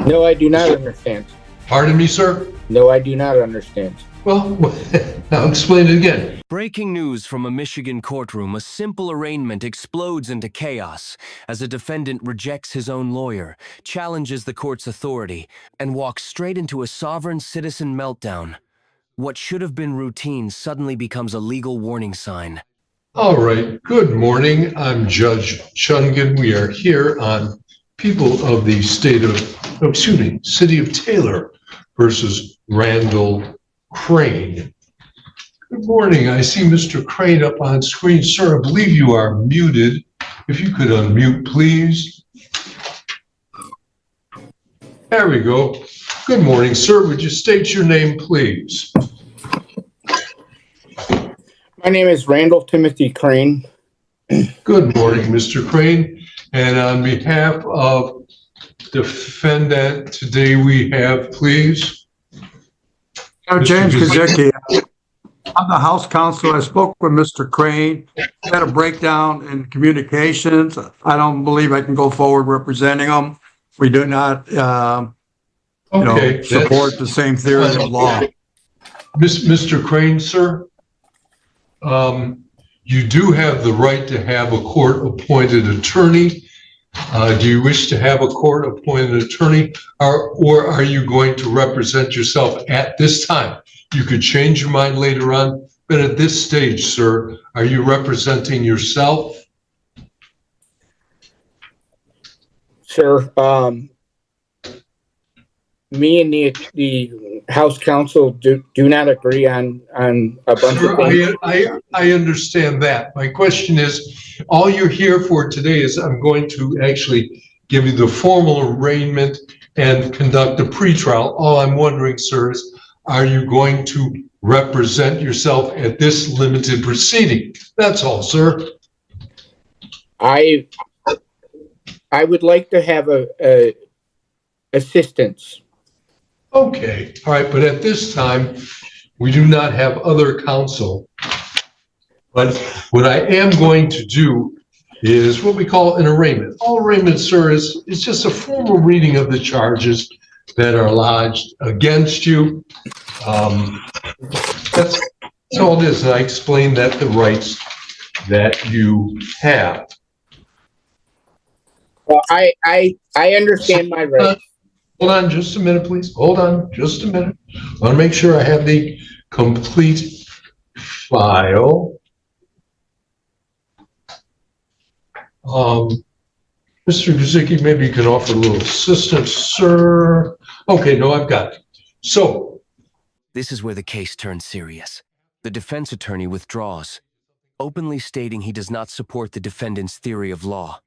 No, I do not understand. Pardon me, sir? No, I do not understand. Well, I'll explain it again. Breaking news from a Michigan courtroom. A simple arraignment explodes into chaos as a defendant rejects his own lawyer, challenges the court's authority, and walks straight into a sovereign citizen meltdown. What should have been routine suddenly becomes a legal warning sign. All right. Good morning. I'm Judge Chungan. We are here on People of the City of Taylor versus Randall Crane. Good morning. I see Mr. Crane up on screen. Sir, I believe you are muted. If you could unmute, please. There we go. Good morning, sir. Would you state your name, please? My name is Randall Timothy Crane. Good morning, Mr. Crane. And on behalf of defendant, today we have, please. James Kazicki. I'm the House counsel. I spoke with Mr. Crane. We had a breakdown in communications. I don't believe I can go forward representing him. We do not, support the same theory of law. Mr. Crane, sir, you do have the right to have a court-appointed attorney. Do you wish to have a court-appointed attorney, or are you going to represent yourself at this time? You could change your mind later on, but at this stage, sir, are you representing yourself? Sir, me and the House counsel do not agree on a bunch of things. I understand that. My question is, all you're here for today is I'm going to actually give you the formal arraignment and conduct a pretrial. All I'm wondering, sir, is are you going to represent yourself at this limited proceeding? That's all, sir. I would like to have a assistance. Okay, all right, but at this time, we do not have other counsel. But what I am going to do is what we call an arraignment. All arraignment, sir, is just a formal reading of the charges that are lodged against you. That's all it is, and I explained that the rights that you have. Well, I understand my rights. Hold on just a minute, please. Hold on just a minute. I want to make sure I have the complete file. Mr. Kazicki, maybe you can offer a little assistance, sir. Okay, no, I've got it. So. This is where the case turns serious. The defense attorney withdraws, openly stating he does not support the defendant's theory of law.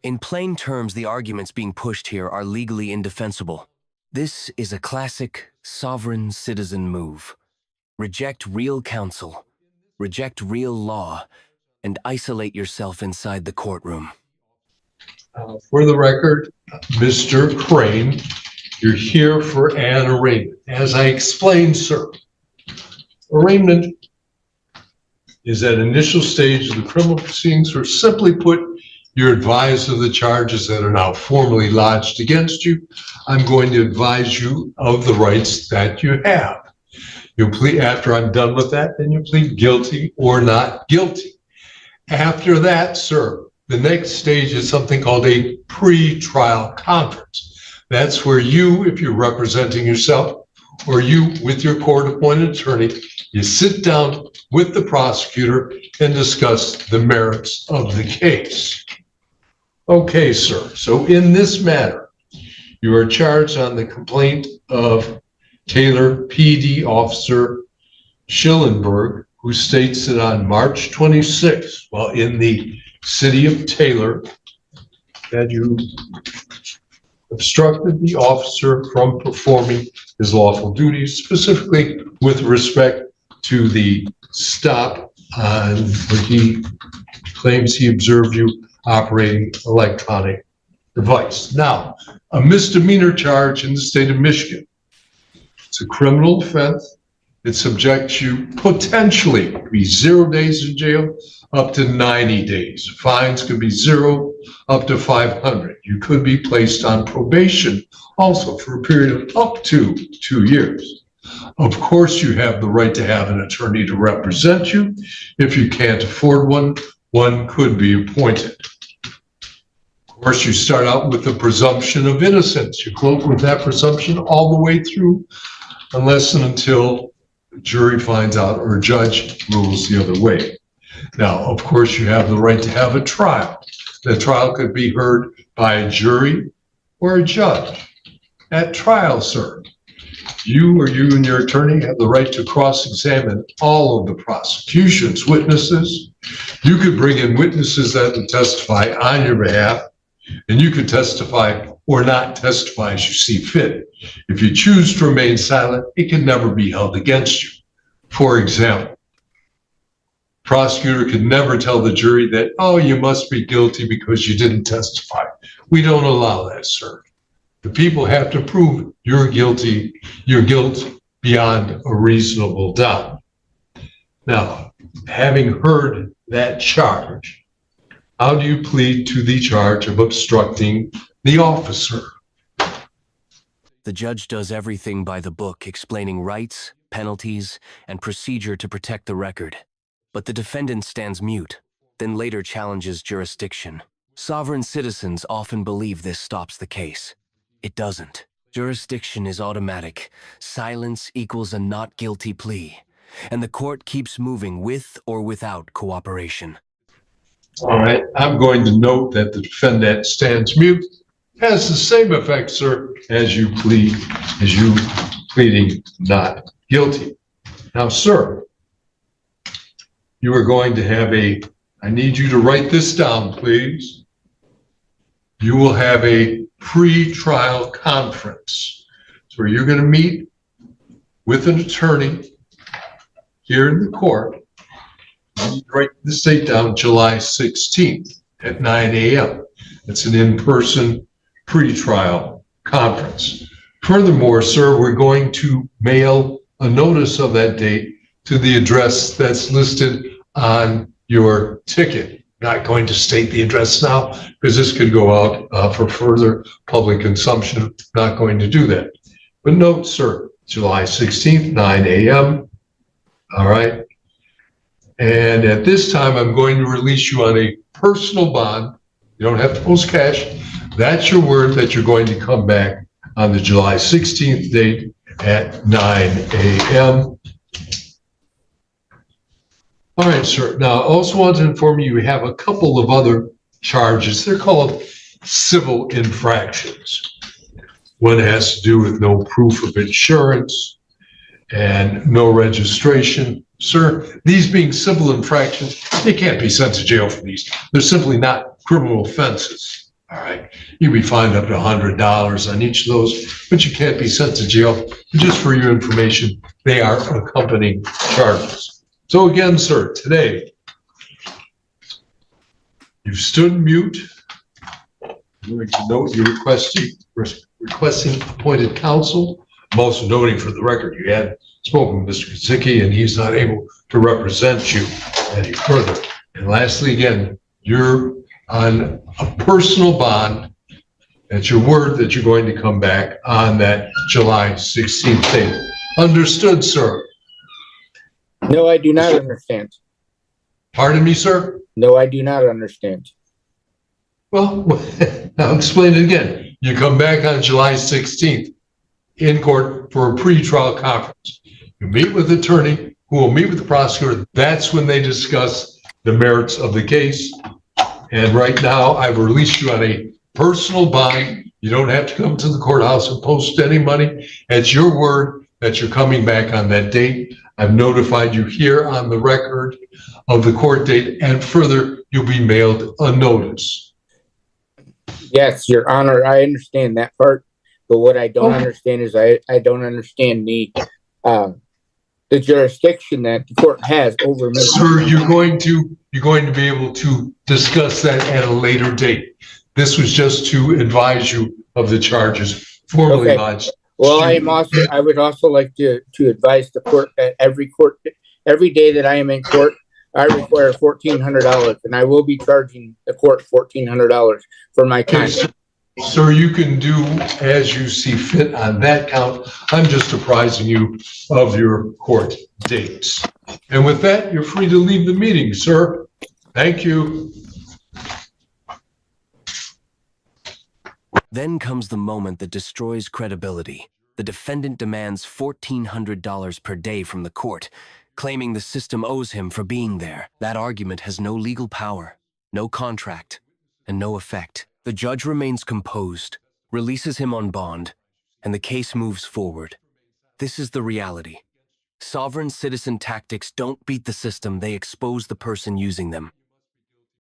In plain terms, the arguments being pushed here are legally indefensible. This is a classic sovereign citizen move. Reject real counsel, reject real law, and isolate yourself inside the courtroom. For the record, Mr. Crane, you're here for an arraignment. As I explained, sir, arraignment is that initial stage of the criminal proceedings, or simply put, you're advised of the charges that are now formally lodged against you. I'm going to advise you of the rights that you have. You'll plead, after I'm done with that, then you plead guilty or not guilty. After that, sir, the next stage is something called a pre-trial conference. That's where you, if you're representing yourself, or you with your court-appointed attorney, you sit down with the prosecutor and discuss the merits of the case. Okay, sir. So in this matter, you are charged on the complaint of Taylor PD Officer Schillenberg, who states that on March 26th, while in the city of Taylor, that you obstructed the officer from performing his lawful duties, specifically with respect to the stop on where he claims he observed you operating electronic device. Now, a misdemeanor charge in the state of Michigan. It's a criminal offense. It subjects you potentially to be 0 days in jail up to 90 days. Fines could be 0 up to 500. You could be placed on probation also for a period of up to 2 years. Of course, you have the right to have an attorney to represent you. If you can't afford one, one could be appointed. Of course, you start out with the presumption of innocence. You float with that presumption all the way through, unless and until the jury finds out or a judge rules the other way. Now, of course, you have the right to have a trial. The trial could be heard by a jury or a judge. At trial, sir, you and your attorney have the right to cross-examine all of the prosecution's witnesses. You could bring in witnesses that would testify on your behalf, and you could testify or not testify as you see fit. If you choose to remain silent, it can never be held against you. For example, prosecutor could never tell the jury that, oh, you must be guilty because you didn't testify. We don't allow that, sir. The people have to prove you're guilty, your guilt beyond a reasonable doubt. Now, having heard that charge, how do you plead to the charge of obstructing the officer? The judge does everything by the book, explaining rights, penalties, and procedure to protect the record. But the defendant stands mute, then later challenges jurisdiction. Sovereign citizens often believe this stops the case. It doesn't. Jurisdiction is automatic. Silence equals a not guilty plea. And the court keeps moving with or without cooperation. All right, I'm going to note that the defendant stands mute. Has the same effect, sir, as you pleading not guilty. Now, sir, you are going to have I need you to write this down, please. You will have a pre-trial conference. So you're going to meet with an attorney here in the court. Write this date down, July 16th at 9 a.m. It's an in-person pre-trial conference. Furthermore, sir, we're going to mail a notice of that date to the address that's listed on your ticket. Not going to state the address now because this could go out for further public consumption. Not going to do that. But note, sir, July 16th, 9 a.m. All right. And at this time, I'm going to release you on a personal bond. You don't have to post cash. That's your word that you're going to come back on the July 16th date at 9 a.m. All right, sir. Now, I also want to inform you, we have a couple of other charges. They're called civil infractions. One has to do with no proof of insurance and no registration. Sir, these being civil infractions, you can't be sent to jail for these. They're simply not criminal offenses. All right. You'll be fined up to $100 on each of those, but you can't be sent to jail. Just for your information, they are accompanying charges. So again, sir, today, you've stood mute. I'm going to note you're requesting appointed counsel. I'm also noting for the record, you had spoken with Mr. Kazicki, and he's not able to represent you any further. And lastly, again, you're on a personal bond. That's your word that you're going to come back on that July 16th date. Understood, sir? No, I do not understand. Pardon me, sir? No, I do not understand. Well, I'll explain it again. You come back on July 16th in court for a pre-trial conference. You meet with the attorney who will meet with the prosecutor. That's when they discuss the merits of the case. And right now, I've released you on a personal bond. You don't have to come to the courthouse and post any money. It's your word that you're coming back on that date. I've notified you here on the record of the court date, and further, you'll be mailed a notice. Yes, Your Honor, I understand that part, but what I don't understand is I don't understand the jurisdiction that the court has over me. Sir, you're going to be able to discuss that at a later date. This was just to advise you of the charges formally lodged. Well, I would also like to advise the court that every day that I am in court, I require $1,400, and I will be charging the court $1,400 for my time. Sir, you can do as you see fit on that count. I'm just apprising you of your court dates. And with that, you're free to leave the meeting, sir. Thank you. Then comes the moment that destroys credibility. The defendant demands $1,400 per day from the court, claiming the system owes him for being there. That argument has no legal power, no contract, and no effect. The judge remains composed, releases him on bond, and the case moves forward. This is the reality. Sovereign citizen tactics don't beat the system, they expose the person using them.